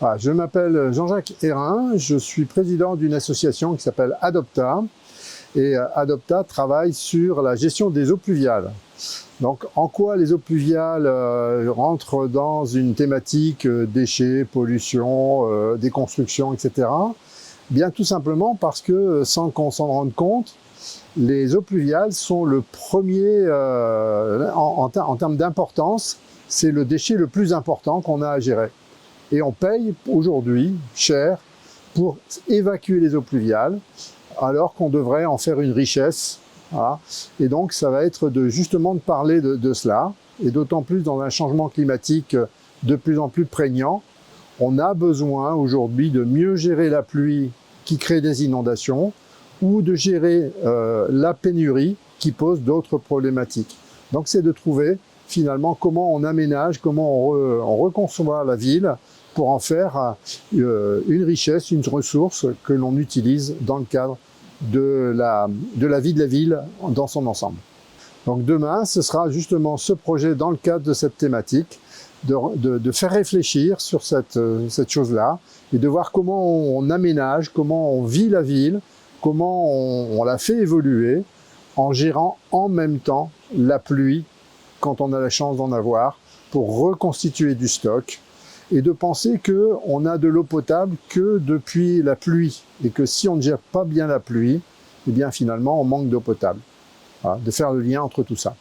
Je m'appelle Jean-Jacques Hérin, je suis président d'une association qui s'appelle Adopta. Et Adopta travaille sur la gestion des eaux pluviales. Donc, en quoi les eaux pluviales rentrent dans une thématique déchets, pollution, déconstruction, etc. Bien tout simplement parce que, sans qu'on s'en rende compte, les eaux pluviales sont le premier, en termes d'importance, c'est le déchet le plus important qu'on a à gérer. Et on paye aujourd'hui cher pour évacuer les eaux pluviales, alors qu'on devrait en faire une richesse. Voilà. Et donc, ça va être justement de parler de cela, et d'autant plus dans un changement climatique de plus en plus prégnant. On a besoin aujourd'hui de mieux gérer la pluie qui crée des inondations, ou de gérer la pénurie qui pose d'autres problématiques. Donc, c'est de trouver finalement comment on aménage, comment on reconçoit la ville pour en faire une richesse, une ressource que l'on utilise dans le cadre de la vie de la ville dans son ensemble. Donc demain, ce sera justement ce projet dans le cadre de cette thématique, de faire réfléchir sur cette chose-là et de voir comment on aménage, comment on vit la ville, comment on la fait évoluer en gérant en même temps la pluie quand on a la chance d'en avoir pour reconstituer du stock et de penser qu'on a de l'eau potable que depuis la pluie et que si on ne gère pas bien la pluie, eh bien finalement on manque d'eau potable. Voilà, de faire le lien entre tout ça.